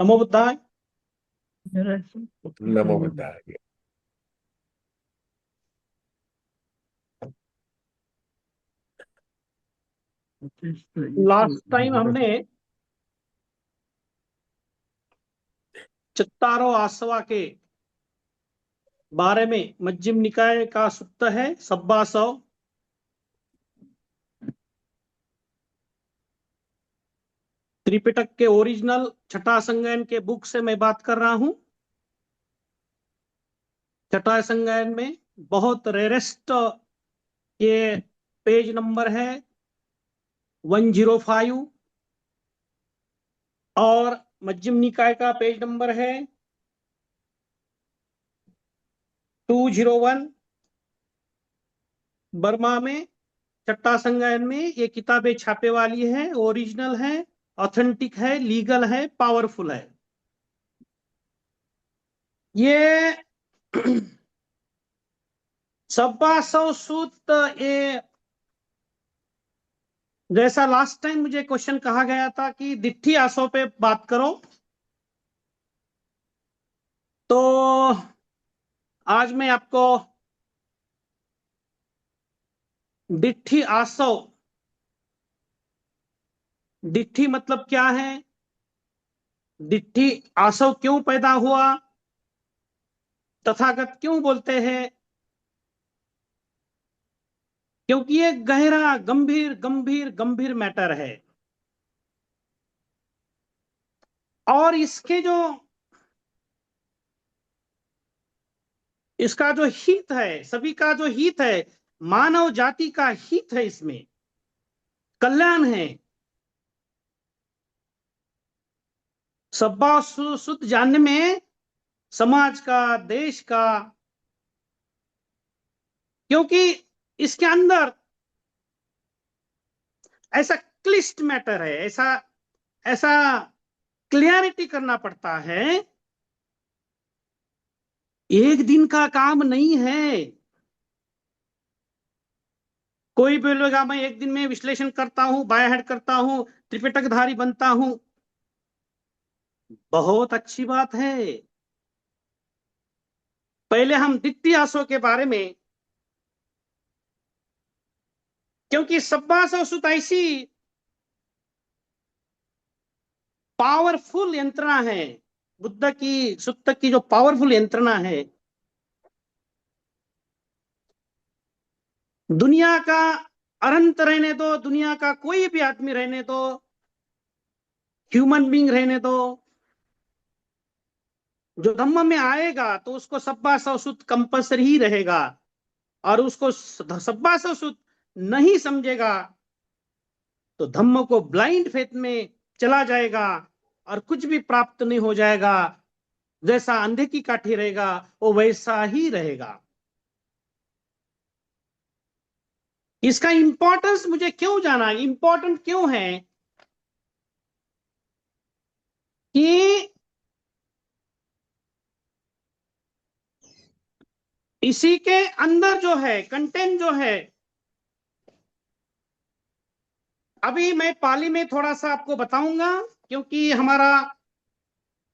नमो बुद्धाय। नमो बुद्धाय। Last time हमने चित्तारो आसवा के बारे में मध्यम निकाय का सूत्र है सब्बासव। त्रिपिटक के ओरिजिनल छठा संज्ञान के बुक से मैं बात कर रहा हूं। छठा संज्ञान में बहुत रेरेस्ट ये पेज नंबर है 105 और मध्यम निकाय का पेज नंबर है 201। बर्मा में छठा संज्ञान में ये किताबें छापे वाली है, ओरिजिनल है, ऑथेंटिक है, लीगल है, पावरफुल है। ये सब्बासव सूत्र ये जैसा लास्ट टाइम मुझे क्वेश्चन कहा गया था कि दिट्ठी आसो पे बात करो, तो आज मैं आपको दिट्ठी आसव, दिट्ठी मतलब क्या है, दिट्ठी आसव क्यों पैदा हुआ, तथागत क्यों बोलते हैं, क्योंकि ये गहरा गंभीर गंभीर गंभीर मैटर है। और इसके जो इसका जो हित है, सभी का जो हित है, मानव जाति का हित है, इसमें कल्याण है। सब्बा सुत जानने में समाज का, देश का, क्योंकि इसके अंदर ऐसा क्लिष्ट मैटर है, ऐसा ऐसा क्लियरिटी करना पड़ता है। एक दिन का काम नहीं है। कोई बोलेगा मैं एक दिन में विश्लेषण करता हूं, बाय हेड करता हूं, त्रिपिटकधारी बनता हूं, बहुत अच्छी बात है। पहले हम दिट्ठी आसो के बारे में, क्योंकि सब्बासव सुत ऐसी पावरफुल यंत्रणा है, बुद्ध की सुत्त की जो पावरफुल यंत्रणा है, दुनिया का अनंत रहने दो, दुनिया का कोई भी आदमी रहने दो, ह्यूमन बीइंग रहने दो, जो धम्म में आएगा तो उसको सब्बासव सुत कंपल्सरी ही रहेगा। और उसको सब्बासव सुत नहीं समझेगा तो धम्म को ब्लाइंड फेथ में चला जाएगा और कुछ भी प्राप्त नहीं हो जाएगा। जैसा अंधे की काठी रहेगा वो वैसा ही रहेगा। इसका इंपॉर्टेंस मुझे क्यों जाना, इंपॉर्टेंट क्यों है कि इसी के अंदर जो है कंटेंट जो है, अभी मैं पाली में थोड़ा सा आपको बताऊंगा, क्योंकि हमारा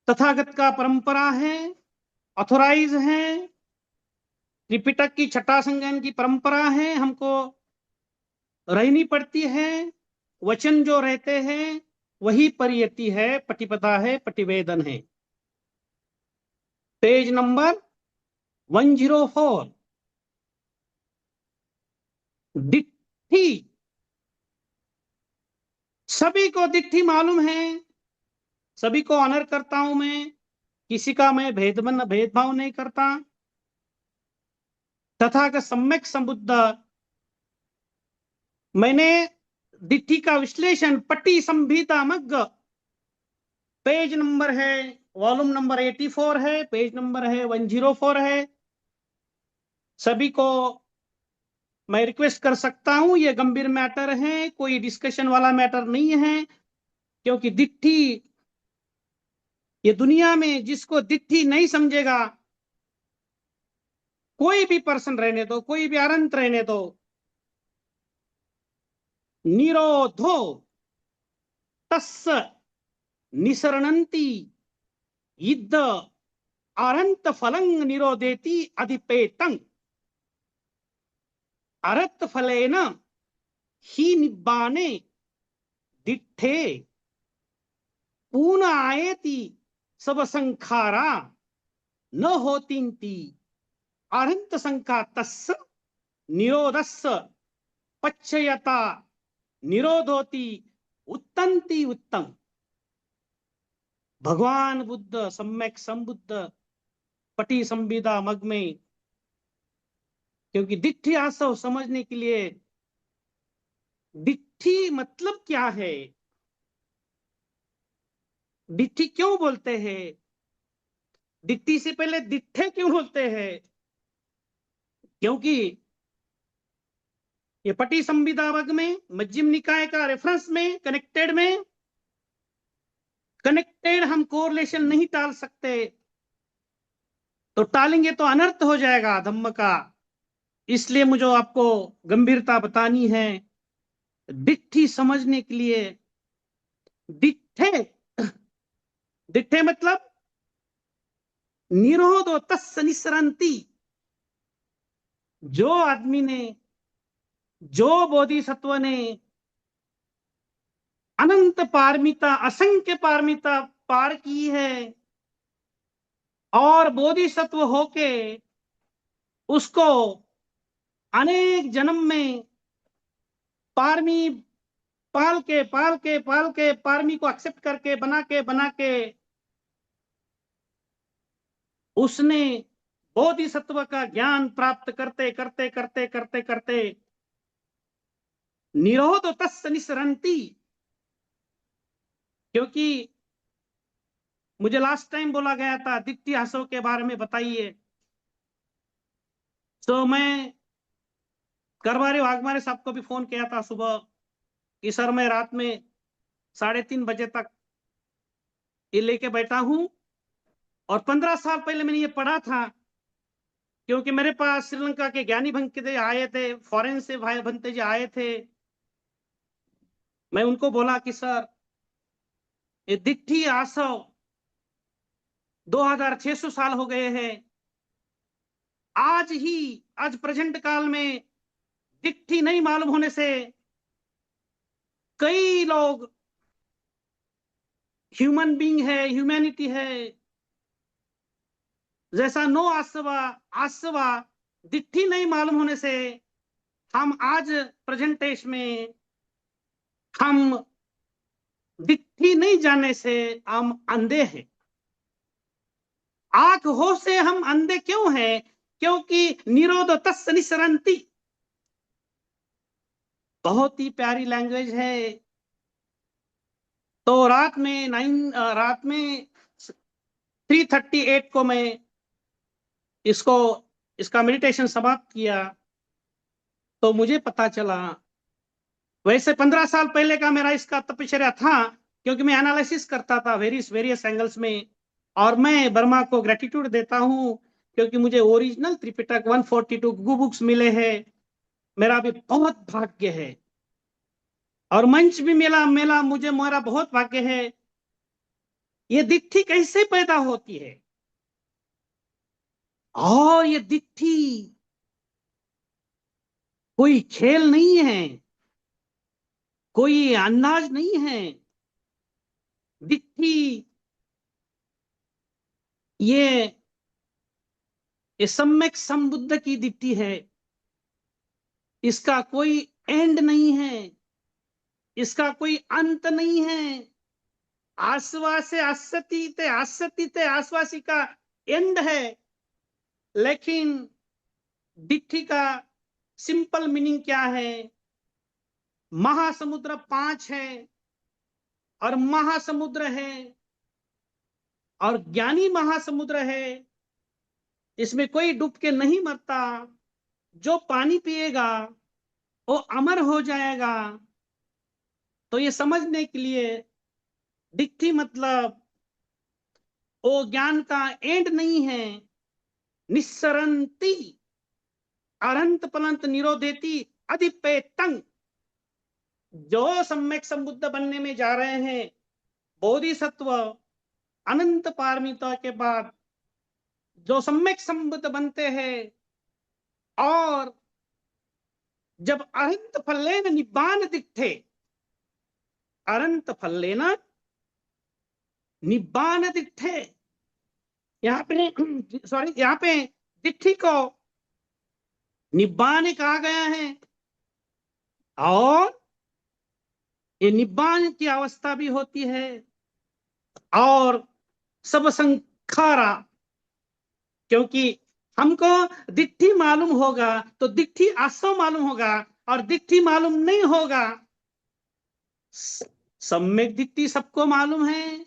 तथागत का परंपरा है, ऑथोराइज है, त्रिपिटक की छठा संज्ञान की परंपरा है, हमको रहनी पड़ती है। वचन जो रहते हैं वही परियति है, पटिपदा है, पटिवेदन है। Page number 104, दिट्ठी। सभी को दिट्ठी मालूम है, सभी को ऑनर करता हूं मैं, किसी का मैं भेदभाव नहीं करता। तथागत सम्यक संबुद्ध, मैंने दिट्ठी का विश्लेषण पट्टी संहिता मग्ग, पेज नंबर है, वॉल्यूम नंबर 84 है, पेज नंबर है 104 है। सभी को मैं रिक्वेस्ट कर सकता हूं, ये गंभीर मैटर है, कोई डिस्कशन वाला मैटर नहीं है। क्योंकि दिट्ठी, ये दुनिया में जिसको दिट्ठी नहीं समझेगा, कोई भी पर्सन रहने दो, कोई भी अनंत रहने दो, निरोधो तस्स निसरणंती युद्ध अरंत फलं निरोदेति अधिपेतं अरत फलेन ही निब्बाने दिठे पूर्ण आयति सब संखारा न होतिंति अरंत संखातस्य निरोधस्य पच्ययता निरोधोति उत्तंति उत्तम। भगवान बुद्ध सम्यक संबुद्ध पटी संविदा मग में, क्योंकि दिट्ठी आसव समझने के लिए, दिट्ठी मतलब क्या है, दिट्ठी क्यों बोलते हैं, दिट्ठी से पहले दिट्ठे क्यों बोलते हैं, क्योंकि ये पटी संविदा वर्ग में मध्यम निकाय का रेफरेंस में कनेक्टेड हम कोरिलेशन नहीं टाल सकते, तो टालेंगे तो अनर्थ हो जाएगा धम्म का। इसलिए मुझे आपको गंभीरता बतानी है। दिट्ठी समझने के लिए, दिट्ठे मतलब निरोधो तस्य निसरंती, जो आदमी ने, जो बोधिसत्व ने अनंत पारमिता असंख्य पारमिता पार की है और बोधिसत्व होके उसको अनेक जन्म में पारमी पाल के पारमी को एक्सेप्ट करके बना के उसने बोधिसत्व का ज्ञान प्राप्त करते निरोध तस्य निसरंती। क्योंकि मुझे लास्ट टाइम बोला गया था दिट्ठी आसव के बारे में बताइए, तो मैं करवारी वाघमारे साहब को भी फोन किया था सुबह कि सर मैं रात में 3:30 बजे तक ये लेके बैठा हूं, और 15 साल पहले मैंने ये पढ़ा था, क्योंकि मेरे पास श्रीलंका के ज्ञानी भंते आए थे, फॉरेन से भाई भंते जी आए थे। मैं उनको बोला कि सर ये दिट्ठी आसव 2600 साल हो गए हैं, आज प्रेजेंट काल में दिट्ठी नहीं मालूम होने से कई लोग, ह्यूमन बीइंग है, ह्यूमैनिटी है, जैसा नो आसवा दिट्ठी नहीं मालूम होने से हम आज प्रेजेंटेश में, हम दिट्ठी नहीं जानने से हम अंधे हैं। आंख हो से हम अंधे क्यों हैं? क्योंकि निरोध तस्य निसरंती बहुत ही प्यारी लैंग्वेज है। तो रात में 3:38 को मैं इसका मेडिटेशन समाप्त किया, तो मुझे पता चला, वैसे 15 साल पहले का मेरा इसका तपश्चर्या था, क्योंकि मैं एनालिसिस करता था वेरियस एंगल्स में, और मैं बर्मा को ग्रेटिट्यूड देता हूं क्योंकि मुझे ओरिजिनल त्रिपिटक 142 बुक्स मिले हैं। मेरा भी बहुत भाग्य है, और मंच भी मेरा मुझे मेरा बहुत भाग्य है। ये दिट्ठी कैसे पैदा होती है? और ये दिट्ठी कोई खेल नहीं है, कोई अंदाज नहीं है। दिट्ठी ये सम्यक संबुद्ध की दिट्ठी है, इसका कोई एंड नहीं है, इसका कोई अंत नहीं है। आश्वासे आश्वती आश्वासी का एंड है, लेकिन दिट्ठी का सिंपल मीनिंग क्या है? महासमुद्र 5 है, और महासमुद्र है, और ज्ञानी महासमुद्र है, इसमें कोई डूब के नहीं मरता। जो पानी पिएगा वो अमर हो जाएगा। तो ये समझने के लिए दिट्ठी मतलब वो ज्ञान का एंड नहीं है। निस्सरंती अनंत पलंत निरोधेति अधिपेतंग, जो सम्यक संबुद्ध बनने में जा रहे हैं, बोधिसत्व अनंत पारमिता के बाद जो सम्यक संबुद्ध बनते हैं, और जब अनंत फलेन निब्बान दिट्ठे, अनंत फलेन निब्बान दिट्ठे, यहाँ पे सॉरी, यहाँ पे दिट्ठी को निब्बान कहा गया है, और ये निब्बान की अवस्था भी होती है। और सब संखारा, क्योंकि हमको दिट्ठी मालूम होगा तो दिट्ठी आसव मालूम होगा, और दिट्ठी मालूम नहीं होगा, सम्यक दिट्ठी सबको मालूम है,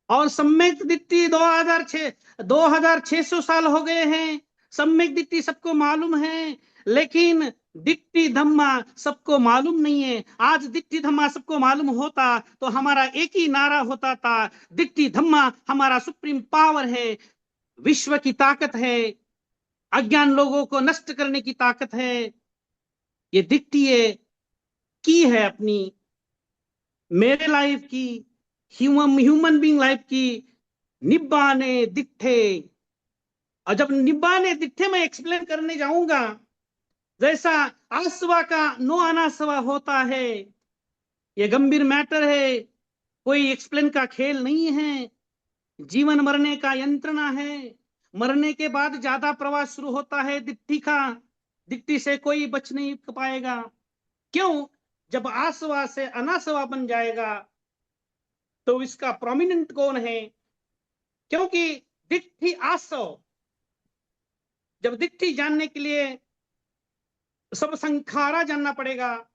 और सम्यक दिट्ठी 2600 साल हो गए हैं, सम्यक दिट्ठी सबको मालूम है, लेकिन दिट्ठी धम्मा सबको मालूम नहीं है। आज दिट्ठी धम्मा सबको मालूम होता तो हमारा एक ही नारा होता था, दिट्ठी धम्मा हमारा सुप्रीम पावर है, विश्व की ताकत है, अज्ञान लोगों को नष्ट करने की ताकत है। ये दिट्ठी की है अपनी, मेरे लाइफ की, ह्यूमन बीइंग लाइफ की, निब्बाने दिट्ठे। और जब निब्बाने दिट्ठे में एक्सप्लेन करने जाऊंगा, जैसा आसवा का नो अनासवा होता है, ये गंभीर मैटर है, कोई एक्सप्लेन का खेल नहीं है। जीवन मरने का यंत्रणा है, मरने के बाद ज्यादा प्रवास शुरू होता है दिट्ठी का, दिट्ठी से कोई बच नहीं पाएगा। क्यों? जब आसवा से अनासवा बन जाएगा तो इसका प्रोमिनेंट कौन है? क्योंकि दिट्ठी आसव, जब दिट्ठी जानने के लिए सब संखारा जानना पड़ेगा,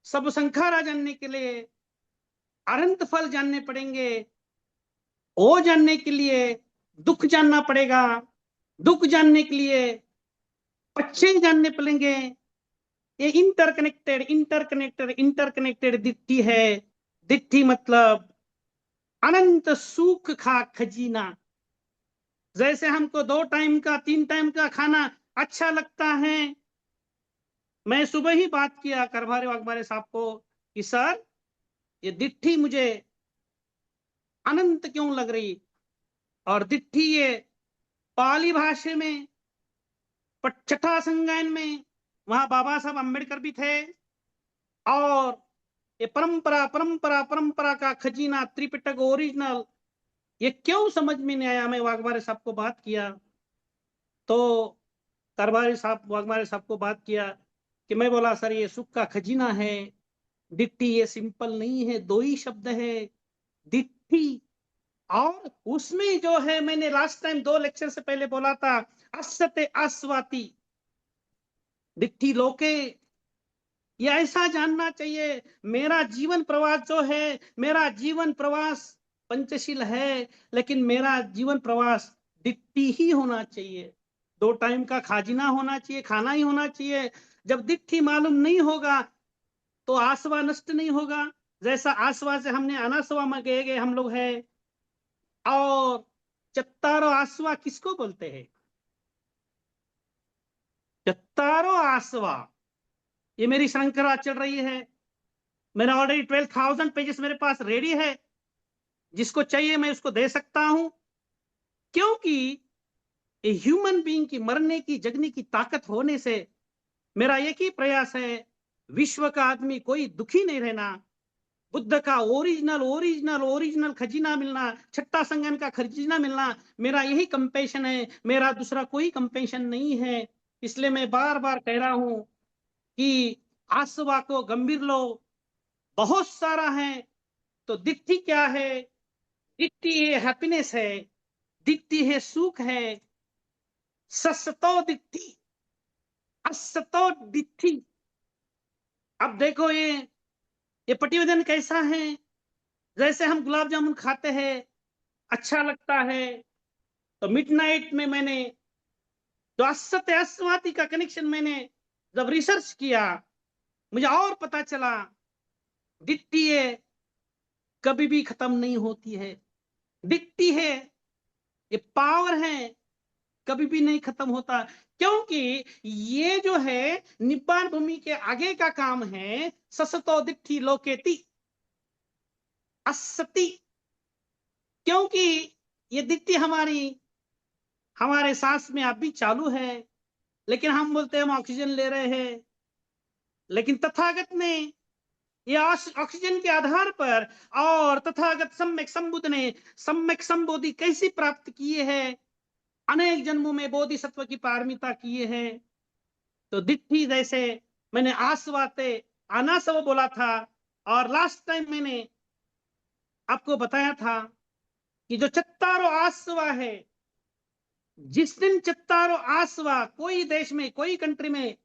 सब संखारा जानने के लिए अनंत फल जानने पड़ेंगे, ओ जानने के लिए दुख जानना पड़ेगा, दुख जानने के लिए पक्षे जानने पड़ेंगे। ये इंटरकनेक्टेड दिट्ठी है। दिट्ठी मतलब अनंत सुख का खजीना। जैसे हमको 2 टाइम का 3 टाइम का खाना अच्छा लगता है, मैं सुबह ही बात किया करभारे वाघमारे साहब को कि सर ये दिट्ठी मुझे अनंत क्यों लग रही, और दिट्ठी ये पाली भाषा में छठा संज्ञान में, वहां बाबा साहब अम्बेडकर भी थे, और ये परंपरा परंपरा परंपरा का खजीना त्रिपिटक ओरिजिनल, ये क्यों समझ में नहीं आया। मैं वाघमारे साहब को बात किया तो वाघमारे साहब को बात किया कि मैं बोला सर ये सुख का खजीना है, दिट्ठी ये सिंपल नहीं है, 2 ही शब्द है दिट्ठी। और उसमें जो है, मैंने लास्ट टाइम 2 लेक्चर से पहले बोला था, असते आस्वाती दिट्ठी लोके, ये ऐसा जानना चाहिए। मेरा जीवन प्रवास जो है, मेरा जीवन प्रवास पंचशील है, लेकिन मेरा जीवन प्रवास दिट्ठी ही होना चाहिए। 2 टाइम का खाजिना होना चाहिए, खाना ही होना चाहिए। जब दिट्ठी मालूम नहीं होगा तो आसवा नष्ट नहीं होगा। जैसा आसवा से हमने अनासवा में गए हम लोग हैं। और चत्तारो आसवा किसको बोलते हैं? चत्तारो आसवा, ये मेरी श्रृंखला चल रही है। मेरा ऑलरेडी 12,000 पेजेस मेरे पास रेडी है, जिसको चाहिए मैं उसको दे सकता हूं। क्योंकि ह्यूमन बीइंग की मरने की जगने की ताकत होने से मेरा एक ही प्रयास है, विश्व का आदमी कोई दुखी नहीं रहना, बुद्ध का ओरिजिनल ओरिजिनल ओरिजिनल खजीना मिलना, छठा संज्ञान का खजीना मिलना, मेरा यही कंपेशन है, मेरा दूसरा कोई कंपेशन नहीं है। इसलिए मैं बार बार कह रहा हूं कि आसवा को गंभीर लो, बहुत सारा है। तो दिट्ठी क्या है? दिट्ठी है हैप्पीनेस है, दिट्ठी है सुख है, सस्तो दिट्ठी, असतो दिट्ठी। अब देखो ये प्रतिवेदन कैसा है? जैसे हम गुलाब जामुन खाते हैं, अच्छा लगता है, तो मिडनाइट में मैंने जो असत्य अस्वाति का कनेक्शन मैंने जब रिसर्च किया, मुझे और पता चला दिट्ठी है कभी भी खत्म नहीं होती है, दिट्ठी है ये पावर है, कभी भी नहीं खत्म होता। क्योंकि ये जो है निब्बान भूमि के आगे का काम है, ससतो दिट्ठी लोकेति असति, क्योंकि ये दिट्ठी हमारे सांस में अभी चालू है, लेकिन हम बोलते हैं हम ऑक्सीजन ले रहे हैं। लेकिन तथागत ने ये ऑक्सीजन के आधार पर और तथागत सम्यक संबुद्ध ने सम्यक संबोधि कैसी प्राप्त किए हैं, अनेक जन्मों में बोधिसत्व की पारमिता किए हैं। तो दिट्ठी जैसे मैंने आसवाते अनासव बोला था, और लास्ट टाइम मैंने आपको बताया था कि जो चत्तारो आसवा है, जिस दिन चत्तारो आसवा कोई देश में, कोई कंट्री में,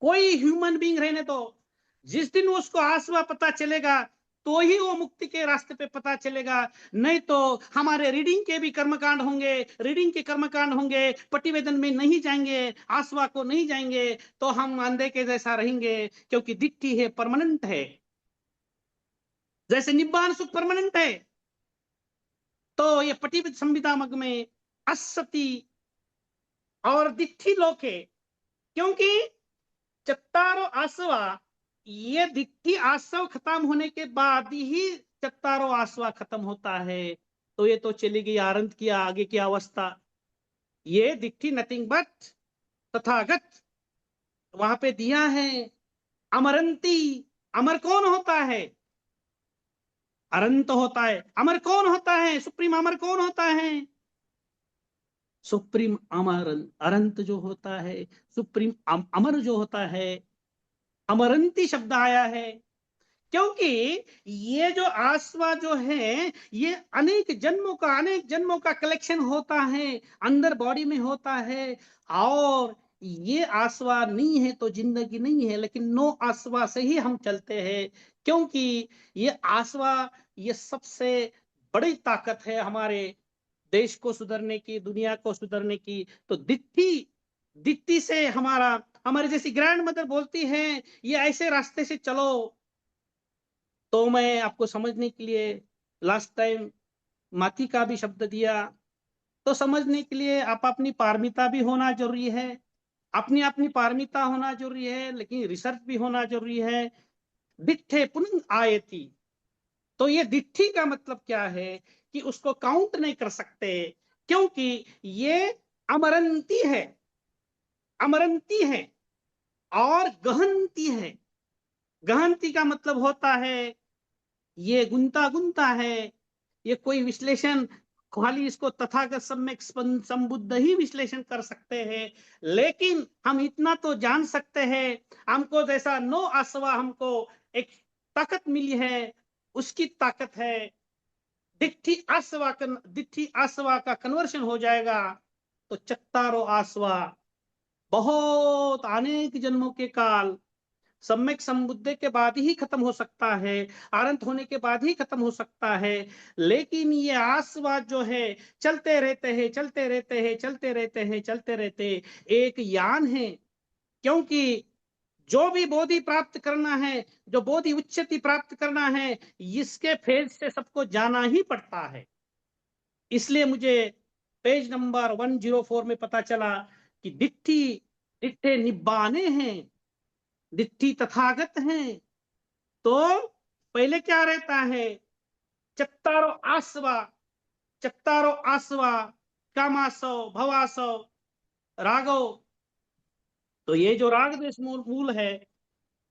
कोई ह्यूमन बीइंग रहने तो, जिस दिन उसको आसवा पता चलेगा तो ही वो मुक्ति के रास्ते पे पता चलेगा। नहीं तो हमारे रीडिंग के भी कर्मकांड होंगे, रीडिंग के कर्मकांड होंगे, प्रतिवेदन में नहीं जाएंगे, आसवा को नहीं जाएंगे, तो हम अंधे के जैसा रहेंगे। क्योंकि दिट्ठी है, परमानेंट है, जैसे निब्बान सुख परमानेंट है। तो ये पटिवेद संविदा मग में असती और दिट्ठी लोके, क्योंकि चत्तारो आसवा, ये दिट्ठी आसव खत्म होने के बाद ही चत्तारो आसवा खत्म होता है। तो ये तो चली गई आरंत की आगे की अवस्था। ये दिट्ठी नथिंग बट तथागत, वहां पे दिया है अमरंती। अमर कौन होता है? अनंत होता है। अमर कौन होता है? सुप्रीम अमर कौन होता है? सुप्रीम अमर अनंत जो होता है, सुप्रीम अमर जो होता है, अमरंती शब्द आया है। क्योंकि ये जो आसवा जो है, ये अनेक जन्मों का कलेक्शन होता है, अंदर बॉडी में होता है। और ये आसवा नहीं है तो जिंदगी नहीं है, लेकिन नो आसवा से ही हम चलते हैं। क्योंकि ये आसवा, ये सबसे बड़ी ताकत है हमारे देश को सुधरने की, दुनिया को सुधरने की। तो दिट्ठी से हमारी जैसी ग्रैंड मदर बोलती है ये ऐसे रास्ते से चलो। तो मैं आपको समझने के लिए लास्ट टाइम माती का भी शब्द दिया। तो समझने के लिए आप अपनी पारमिता भी होना जरूरी है, अपनी अपनी पारमिता होना जरूरी है, लेकिन रिसर्च भी होना जरूरी है। दिट्ठे पुनः आए थी, तो ये दिट्ठी का मतलब क्या है कि उसको काउंट नहीं कर सकते, क्योंकि ये अमरंती है, अमरंती है और गहनती है। गहनती का मतलब होता है ये गुंता गुंता है, ये कोई विश्लेषण, खाली इसको तथागत सम्यक संबुद्ध ही विश्लेषण कर सकते हैं। लेकिन हम इतना तो जान सकते हैं, हमको जैसा नो आसवा हमको एक ताकत मिली है, उसकी ताकत है दिट्ठी आसवा का कन्वर्शन हो जाएगा तो चत्तारो आसवा बहुत अनेक जन्मों के काल सम्यक संबुद्ध के बाद ही खत्म हो सकता है, अनंत होने के बाद ही खत्म हो सकता है। लेकिन ये आसवाद जो है चलते रहते हैं, चलते रहते हैं, चलते रहते हैं, चलते रहते, एक यान है। क्योंकि जो भी बोधि प्राप्त करना है, जो बोधि उच्चति प्राप्त करना है, इसके फेज से सबको जाना ही पड़ता है। इसलिए मुझे पेज नंबर 104 में पता चला कि दिट्ठी दिट्ठे निब्बाने हैं, दिट्ठी तथागत हैं। तो पहले क्या रहता है? चत्तारो आसवा, चत्तारो आसवा, कामासो भवासो रागो। तो ये जो राग देश मूल है,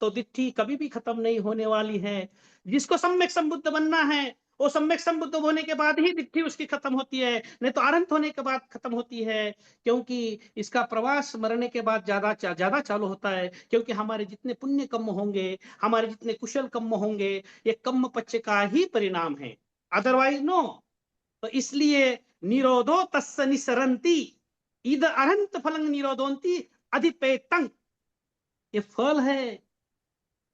तो दिट्ठी कभी भी खत्म नहीं होने वाली है। जिसको सम्यक संबुद्ध बनना है, वो सम्यक संबुद्ध होने के बाद ही दिट्ठी उसकी खत्म होती है, नहीं तो अनंत होने के बाद खत्म होती है। क्योंकि इसका प्रवास मरने के बाद ज्यादा चालू होता है। क्योंकि हमारे जितने पुण्य कम होंगे, हमारे जितने कुशल कम होंगे, ये कम पच्च का ही परिणाम है, अदरवाइज नो। तो इसलिए निरोधो तस्य निसरंती इद अनंत फलं निरोधोंती अधिपेतंग। ये फल है,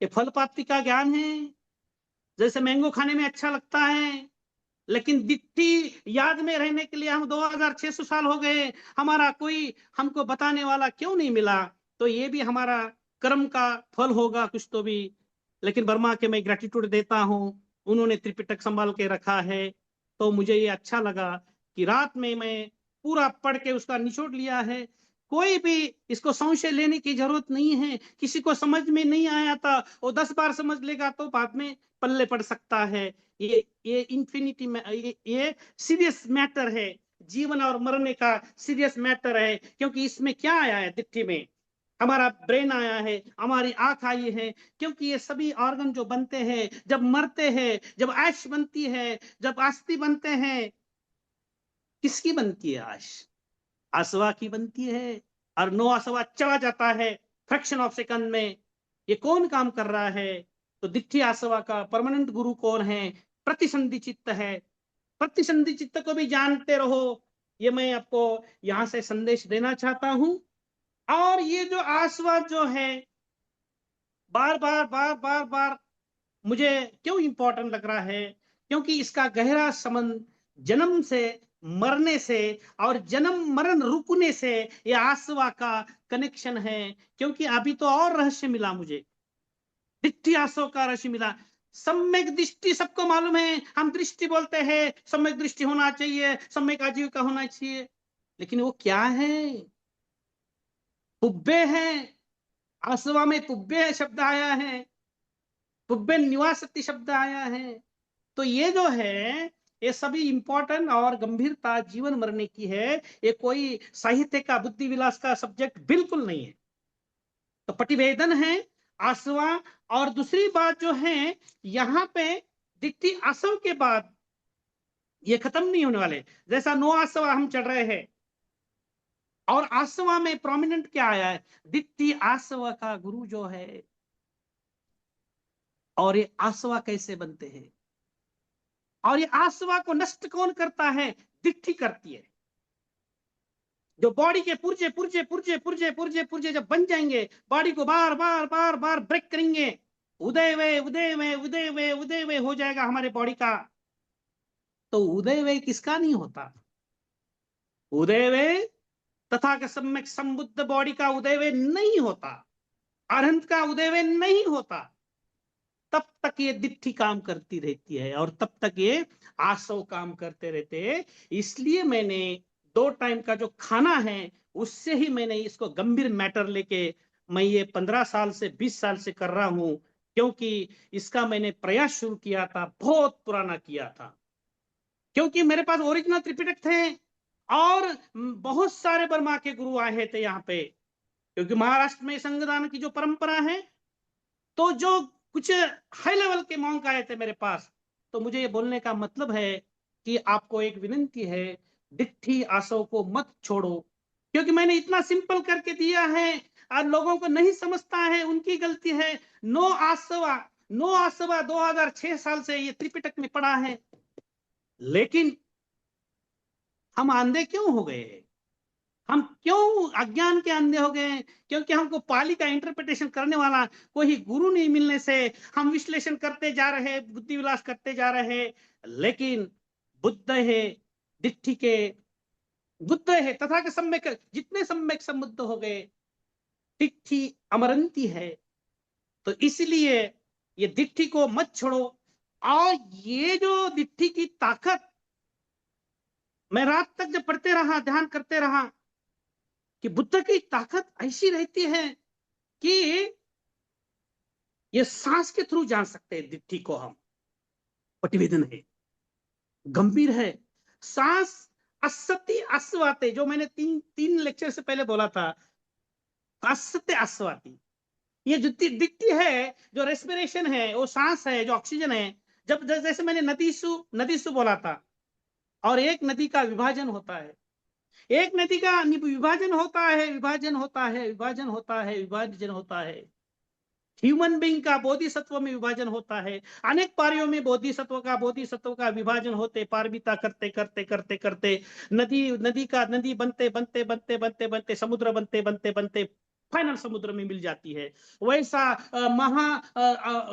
ये फल प्राप्ति का ज्ञान है। जैसे मैंगो खाने में अच्छा लगता है, लेकिन दिट्ठी याद में रहने के लिए हम 2600 साल हो गए, हमारा कोई हमको बताने वाला क्यों नहीं मिला? तो ये भी हमारा कर्म का फल होगा कुछ तो भी। लेकिन वर्मा के मैं ग्रेटिट्यूड देता हूँ, उन्होंने त्रिपिटक संभाल के रखा है। तो मुझे ये अच्छा लगा कि रात में मैं पूरा पढ़ के उसका निचोड़ लिया है। कोई भी इसको संशय लेने की जरूरत नहीं है। किसी को समझ में नहीं आया था वो 10 बार समझ लेगा तो बाद में पल्ले पड़ सकता है। ये इंफिनिटी में ये सीरियस मैटर है, जीवन और मरने का सीरियस मैटर है। क्योंकि इसमें क्या आया है, दिट्ठी में हमारा ब्रेन आया है, हमारी आंख आई है। क्योंकि ये सभी ऑर्गन जो बनते हैं, जब मरते हैं, जब ऐश बनती है, जब अस्थि बनते हैं, किसकी बनती है आश? आसवा की बनती है। और नो आसवा चला जाता है फ्रैक्शन ऑफ सेकंड में। ये कौन काम कर रहा है? तो दिट्ठी आसवा का परमानेंट गुरु कौन है? प्रतिसंधि चित्त है। प्रतिसंधि चित्त को भी जानते रहो, ये मैं आपको यहां से संदेश देना चाहता हूं। और ये जो आसवा जो है, बार बार बार बार बार मुझे क्यों इंपॉर्टेंट लग रहा है? क्योंकि इसका गहरा संबंध जन्म से, मरने से और जन्म मरण रुकने से ये आसवा का कनेक्शन है। क्योंकि अभी तो और रहस्य मिला मुझे, दिट्ठी आसव का रहस्य मिला। सम्यक दृष्टि सबको मालूम है, हम दृष्टि बोलते हैं, सम्यक दृष्टि होना चाहिए, सम्यक आजीविका होना चाहिए। लेकिन वो क्या है? पुब्बे है। आसवा में पुब्बे शब्द आया है, पुब्बे निवासति शब्द आया है। तो ये जो है, ये सभी इंपॉर्टेंट और गंभीरता जीवन मरने की है। ये कोई साहित्य का बुद्धि विलास का सब्जेक्ट बिल्कुल नहीं है। तो प्रतिवेदन है आसवा। और दूसरी बात जो है, यहाँ पे दिट्ठी आसव के बाद ये खत्म नहीं होने वाले। जैसा नो आसवा हम चढ़ रहे हैं, और आसवा में प्रोमिनेंट क्या आया है? दिट्ठी आसवा का गुरु जो है। और ये आसवा कैसे बनते हैं? और ये आसवा को नष्ट कौन करता है? दिट्ठी करती है। जो बॉडी के पुर्जे पुर्जे पुर्जे पुर्जे पुर्जे पुर्जे जब बन जाएंगे, बॉडी को बार बार बार बार ब्रेक करेंगे, उदय वे उदय वे उदय वे उदय वे हो जाएगा हमारे बॉडी का। तो उदय वे किसका नहीं होता? उदय वे तथा के सम्यक संबुद्ध बॉडी का उदय वे नहीं होता, अरहंत का उदय वे नहीं होता। तब तक ये दिट्ठी काम करती रहती है और तब तक ये आसव काम करते रहते हैं। इसलिए मैंने 2 टाइम का जो खाना है उससे ही मैंने इसको गंभीर मैटर लेके मैं ये 15 साल से 20 साल से कर रहा हूं। क्योंकि इसका मैंने प्रयास शुरू किया था, बहुत पुराना किया था। क्योंकि मेरे पास ओरिजिनल त्रिपिटक थे और बहुत सारे बर्मा के गुरु आए थे यहाँ पे। क्योंकि महाराष्ट्र में संगदान की जो परंपरा है, तो जो कुछ हाई लेवल के मॉन्क आए थे मेरे पास। तो मुझे ये बोलने का मतलब है कि आपको एक विनंती है, दिट्ठी आसव को मत छोड़ो। क्योंकि मैंने इतना सिंपल करके दिया है और लोगों को नहीं समझता है, उनकी गलती है। नो आसवा, नो आसवा 2006 साल से ये त्रिपिटक में पड़ा है। लेकिन हम अंधे क्यों हो गए? हम क्यों अज्ञान के अंधे हो गए? क्योंकि हमको पाली का इंटरप्रिटेशन करने वाला कोई गुरु नहीं मिलने से हम विश्लेषण करते जा रहे, बुद्धि विलास करते जा रहे। लेकिन बुद्ध है, दिट्ठी के बुद्ध है तथा के सम्यक, जितने सम्यक समुद्ध हो गए, दिट्ठी अमरंती है। तो इसलिए ये दिट्ठी को मत छोड़ो। और ये जो दिट्ठी की ताकत, मैं रात तक जब पढ़ते रहा, ध्यान करते रहा कि बुद्ध की ताकत ऐसी रहती है कि ये सांस के थ्रू जान सकते हैं दिट्ठी को हम। प्रतिवेदन है, गंभीर है। सांस असत्य आस्वाते, जो मैंने तीन लेक्चर से पहले बोला था, असत्य आस्वाती। ये जो दिट्ठी है, जो रेस्पिरेशन है, वो सांस है, जो ऑक्सीजन है। जब जैसे मैंने नदीसु बोला था, और एक नदी का विभाजन होता है, एक नदी का विभाजन होता है, विभाजन होता है, विभाजन होता है, विभाजन होता है। ह्यूमन बीइंग का बोधिसत्व में विभाजन होता है। अनेक पारियों में बोधिसत्व का विभाजन होते, पारमिता करते करते करते करते नदी बनते बनते बनते बनते बनते समुद्र बनते बनते बनते फाइनल समुद्र में मिल जाती है। वैसा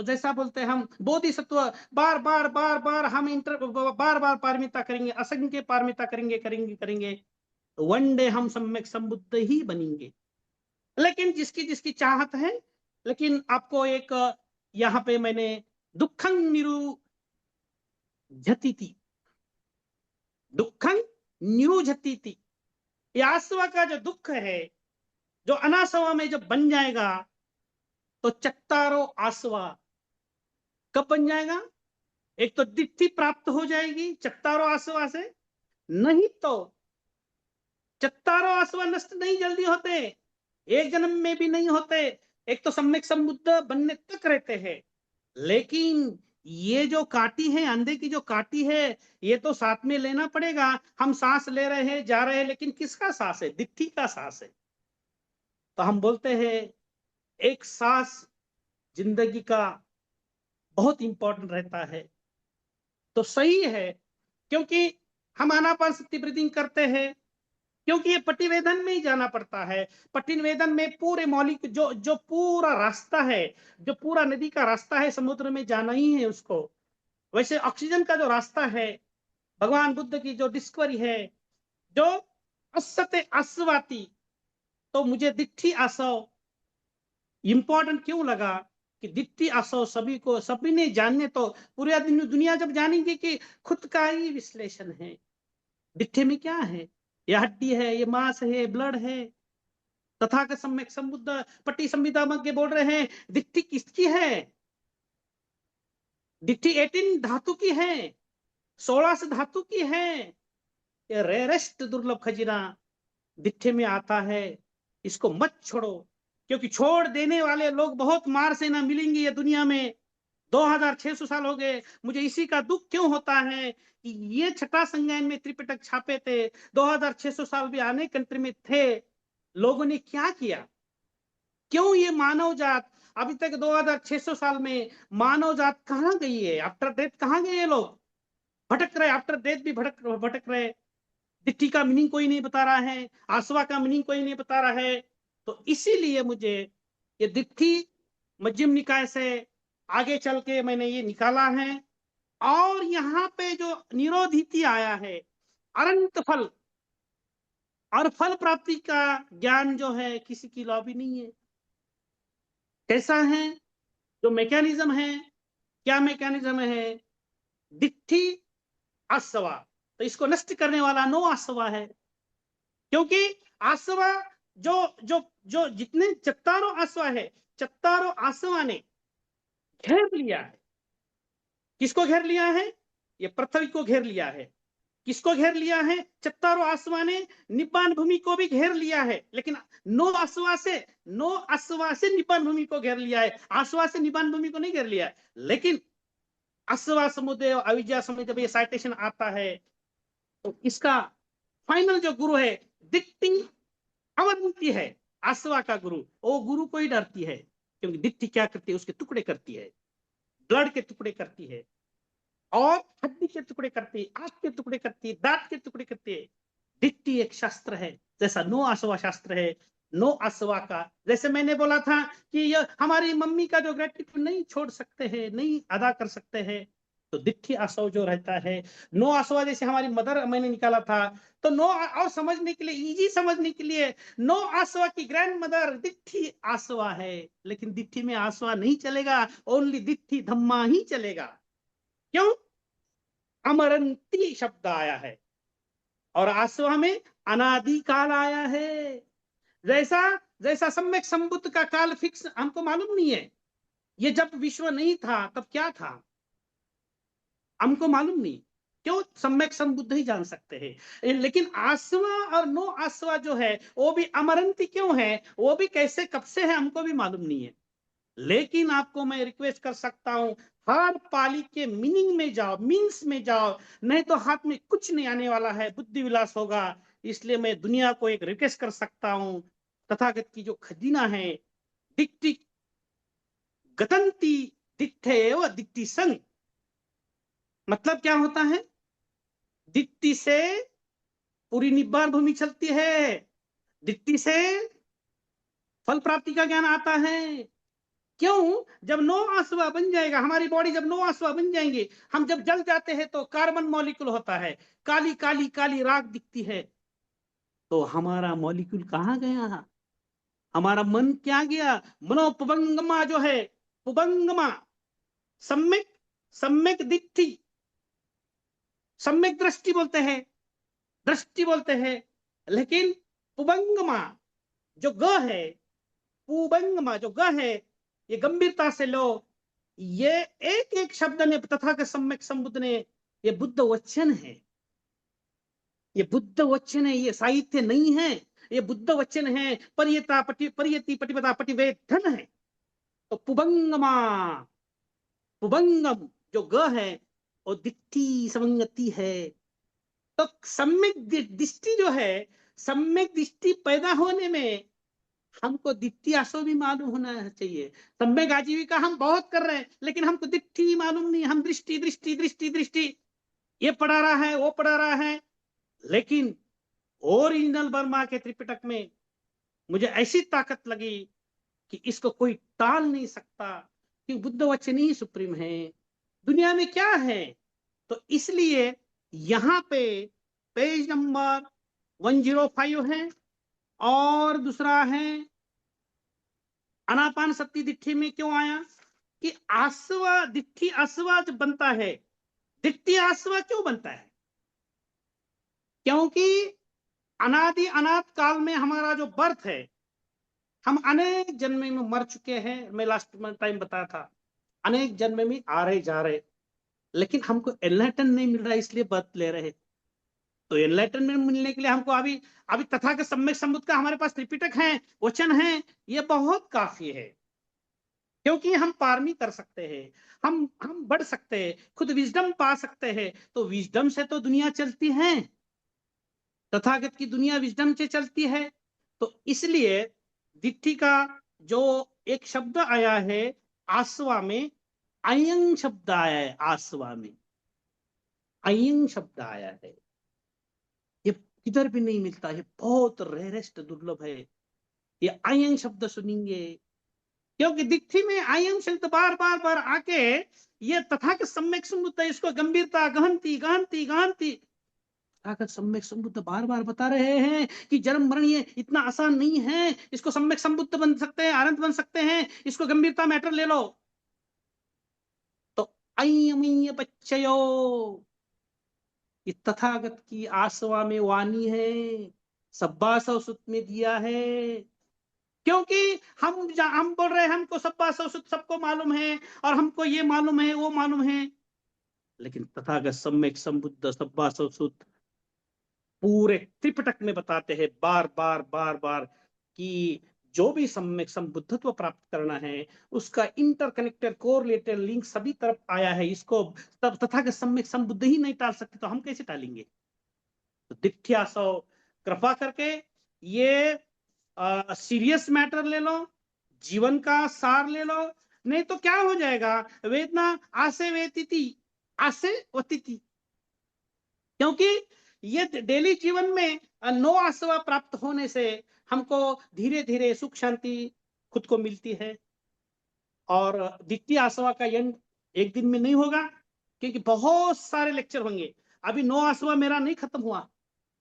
जैसा बोलते हैं हम बोधिसत्व, बार बार बार बार हम बार बार पारमिता करेंगे, असंख्य पारमिता करेंगे करेंगे करेंगे, वन डे हम सम्यक संबुद्ध ही बनेंगे। लेकिन जिसकी जिसकी चाहत है। लेकिन आपको एक यहाँ पे मैंने दुखं निरुझती, दुखं निरुझती, आसवा का जो दुख है, जो अनासवा में जब बन जाएगा तो चत्तारो आसवा कब बन जाएगा? एक तो दिट्ठी प्राप्त हो जाएगी चत्तारो आसवा से, नहीं तो चत्तारो आसवा नष्ट नहीं जल्दी होते, एक जन्म में भी नहीं होते, एक तो सम्यक संबुद्ध बनने तक रहते हैं। लेकिन ये जो काटी है, अंधे की जो काटी है, ये तो साथ में लेना पड़ेगा। हम सांस ले रहे हैं, जा रहे हैं, लेकिन किसका सांस है? दिट्ठी का सांस है। तो हम बोलते हैं एक सांस जिंदगी का बहुत इंपॉर्टेंट रहता है। तो सही है, क्योंकि हम आनापानसति ब्रीदिंग करते हैं, क्योंकि ये पटिवेदन में ही जाना पड़ता है। पटिवेदन में पूरे मौलिक जो जो पूरा रास्ता है, जो पूरा नदी का रास्ता है, समुद्र में जाना ही है उसको। वैसे ऑक्सीजन का जो रास्ता है, भगवान बुद्ध की जो डिस्कवरी है, जो असते आसवाती, तो मुझे दिट्ठी आसव इंपॉर्टेंट क्यों लगा कि दिट्ठी आसव सभी को, सभी ने जानने, तो पूरे दुनिया जब जानेंगे कि खुद का ही विश्लेषण है, दिट्ठे में क्या है, ये हड्डी है, ये मांस है, ब्लड है। तथागत सम्यक संबुद्ध पट्टी संहिता में बोल रहे हैं दिट्ठी किसकी है? दिट्ठी 18 धातु की है, 16 धातु की है। ये रेरेस्ट दुर्लभ खजीना दिट्ठे में आता है, इसको मत छोड़ो। क्योंकि छोड़ देने वाले लोग बहुत मार से ना मिलेंगे ये दुनिया में। 2600 साल हो गए, मुझे इसी का दुख क्यों होता है कि ये छठा संज्ञान में त्रिपिटक छापे थे, 2600 साल भी आने कंट्री में थे, लोगों ने क्या किया? क्यों ये मानव जात अभी तक 2600 साल में मानव जात कहां गई है? आफ्टर डेथ कहां गए ये लोग? भटक रहे, आफ्टर डेथ भी भटक रहे। दिट्ठी का मीनिंग कोई नहीं बता रहा है, आसवा का मीनिंग कोई नहीं बता रहा है। तो इसीलिए मुझे ये दिट्ठी मध्यम निकाय से आगे चल के मैंने ये निकाला है। और यहाँ पे जो निरोधिति आया है, अनंत फल और फल प्राप्ति का ज्ञान जो है, किसी की लॉबी नहीं है। कैसा है जो मैकेनिज्म है? क्या मैकेनिज्म है? दिट्ठी आसवा, तो इसको नष्ट करने वाला नो आसवा है। क्योंकि आसवा जो जो जो जितने चत्तारों आसवा है, चत्तारों आसवा ने घेर लिया है। किसको घेर लिया है? ये पृथ्वी को घेर लिया है। किसको घेर लिया है? चत्तारों आसवा ने निब्बान भूमि को भी घेर लिया है। लेकिन नो आसवा से निब्बान भूमि को घेर लिया है, आसवा से निब्बान भूमि को नहीं घेर लिया है। लेकिन आसवा समुदय अविद्या समुदय, जब ये साइटेशन आता है, तो इसका फाइनल जो गुरु है दिट्ठी अवंती है, आसवा का गुरु, वो गुरु को ही डरती है। क्योंकि दिट्ठी क्या करती है? उसके टुकड़े करती है, ब्लड के टुकड़े करती है, और हड्डी के टुकड़े करती है, आंख के टुकड़े करती है, दांत के टुकड़े करती है। दिट्ठी एक शास्त्र है, जैसा नो आसवा शास्त्र है। नो आसवा का, जैसे मैंने बोला था कि ये हमारी मम्मी का जो ग्रेटिट्यूड नहीं छोड़ सकते हैं, नहीं अदा कर सकते हैं, तो दिट्ठी आसव जो रहता है, नो आसवा जैसे हमारी मदर मैंने निकाला था, तो नो और समझने के लिए, इजी समझने के लिए, नो आसवा की ग्रैंड मदर दिट्ठी आसवा है। लेकिन दिट्ठी में आसवा नहीं चलेगा, ओनली दिट्ठी धम्मा ही चलेगा। क्यों? अमरंती शब्द आया है, और आसवा में अनादिकाल आया है। जैसा जैसा सम्यक संबुद्ध का काल फिक्स हमको मालूम नहीं है। ये जब विश्व नहीं था तब क्या था हमको मालूम नहीं। क्यों? सम्यक संबुद्ध ही जान सकते हैं। लेकिन आसवा और नो आसवा जो है, वो भी अमरंती क्यों है, वो भी कैसे कब से है, हमको भी मालूम नहीं है। लेकिन आपको मैं रिक्वेस्ट कर सकता हूं, हर पाली के मीनिंग में जाओ, मीन्स में जाओ, नहीं तो हाथ में कुछ नहीं आने वाला है, बुद्धि विलास होगा। इसलिए मैं दुनिया को एक रिक्वेस्ट कर सकता हूं, तथागत की जो खजीना है, दिट्ठी गतंती दिट्ठे व दिट्ठी संग, मतलब क्या होता है? दिट्ठी से पूरी निब्बान भूमि चलती है, दिट्ठी से फल प्राप्ति का ज्ञान आता है। क्यों? जब नो आसवा बन जाएगा, हमारी बॉडी जब नो आसवा बन जाएंगे, हम जब जल जाते हैं तो कार्बन मॉलिक्यूल होता है, काली काली काली राख दिखती है। तो हमारा मॉलिक्यूल कहां गया? हमारा मन क्या गया? मनोपबंगमा जो है, पुबंगमा, सम्यक सम्यक दिट्ठी, सम्यक दृष्टि बोलते हैं, दृष्टि बोलते हैं, लेकिन पुबंगमा जो ग है, पुबंगमा जो ग है, ये गंभीरता से लो। ये एक एक शब्द ने तथागत सम्यक संबुद्ध ने, ये बुद्ध वचन है, ये बुद्ध वचन है, ये साहित्य नहीं है, ये बुद्ध वचन है। परियता पटि परियति पटिपदा पटिवेदन है। तो पुबंगमा, पुबंगम जो ग है वो दिट्ठी समंगति है। तो सम्यक दृष्टि जो है, सम्यक दृष्टि पैदा होने में हमको दिट्ठी आसो भी मालूम होना चाहिए। सम्यक आजीविका हम बहुत कर रहे हैं, लेकिन हमको दिट्ठी मालूम नहीं। हम दृष्टि दृष्टि दृष्टि दृष्टि, ये पढ़ा रहा है, वो पढ़ा रहा है। लेकिन ओरिजिनल बर्मा के त्रिपिटक में मुझे ऐसी ताकत लगी कि इसको कोई टाल नहीं सकता, कि बुद्ध वचन ही सुप्रीम है। दुनिया में क्या है? तो इसलिए यहां पे पेज नंबर 105 है, और दूसरा है अनापान सती दिट्ठी में क्यों आया कि आसवा दिट्ठी आसवा जब बनता है, दिट्ठी आसवा क्यों बनता है? क्योंकि अनादि अनाथ काल में हमारा जो बर्थ है, हम अनेक जन्म में मर चुके हैं। मैं लास्ट टाइम बताया था, अनेक जन्म में आ रहे जा रहे, लेकिन हमको एनलाइटन नहीं मिल रहा, इसलिए बर्थ ले रहे। तो एनलाइटनमेंट मिलने के लिए हमको अभी अभी तथागत सम्यक संबुद्ध का हमारे पास त्रिपिटक है, वचन है, ये बहुत काफी है। क्योंकि हम पारमी कर सकते हैं, हम बढ़ सकते हैं, खुद विजडम पा सकते हैं। तो विजडम से तो दुनिया चलती है, तथागत की दुनिया विजडम से चलती है। तो इसलिए दिट्ठी का जो एक शब्द आया है आसवा में, अयंग शब्द आया है आसवा में, अयंग शब्द आया है। ये किधर भी नहीं मिलता, ये बहुत रेयरेस्ट दुर्लभ है। ये अयंग शब्द सुनेंगे, क्योंकि दिट्ठी में अयंग शब्द बार बार बार आके ये तथागत सम्यक संबुद्ध इसको गंभीरता गहनती गहनती गहनती, तथागत सम्यक संबुद्ध बार बार बता रहे हैं कि जन्म मरण ये इतना आसान नहीं है। इसको सम्यक संबुद्ध बन सकते हैं, आनंद बन सकते हैं, इसको गंभीरता मैटर ले लो। तो अयमय बच्चयो, ये तथागत की आसवा में वाणी है, सब्बा सौ सुत में दिया है। क्योंकि हम बोल रहे हैं हमको सब्बा सौ सुत सबको मालूम है, और हमको ये मालूम है वो मालूम है, लेकिन तथागत सम्यक संबुद्ध सब्बा सौ सुत पूरे त्रिपिटक में बताते हैं बार बार बार बार कि जो भी सम्यक संबुद्धत्व प्राप्त करना है, उसका इंटरकनेक्टेड कोरिलेटेड लिंक सभी तरफ आया है। इसको तब तथागत सम्यक संबुद्ध ही नहीं टाल सकते, तो हम कैसे टालेंगे? तो दिठ्या सौ कृपा करके ये सीरियस मैटर ले लो, जीवन का सार ले लो। नहीं तो क्या हो जाएगा, वेदना आसे वेतिति, आसे वतिति। क्योंकि ये डेली जीवन में नो आसवा प्राप्त होने से हमको धीरे धीरे सुख शांति खुद को मिलती है। और द्वितीय आसवा का एंड एक दिन में नहीं होगा, क्योंकि बहुत सारे लेक्चर होंगे। अभी नो आसवा मेरा नहीं खत्म हुआ,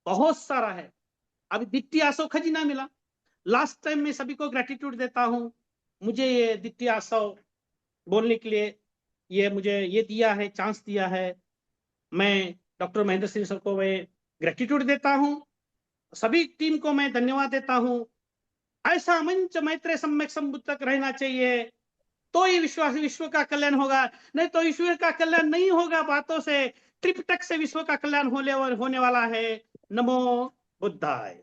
बहुत सारा है। अभी द्वितीय आसव खजीना मिला। लास्ट टाइम मैं सभी को ग्रेटिट्यूड देता हूँ, मुझे ये द्वितीय आसव बोलने के लिए ये मुझे ये दिया है, चांस दिया है। मैं डॉक्टर महेंद्र सिंह सर को मैं ग्रेटिट्यूड देता हूँ, सभी टीम को मैं धन्यवाद देता हूँ। ऐसा मंच मैत्रेय सम्यक संबुद्ध तक रहना चाहिए, तो ही विश्व का कल्याण होगा। नहीं तो विश्व का कल्याण नहीं होगा बातों से, त्रिपिटक से विश्व का कल्याण होने वाला है। नमो बुद्धाय।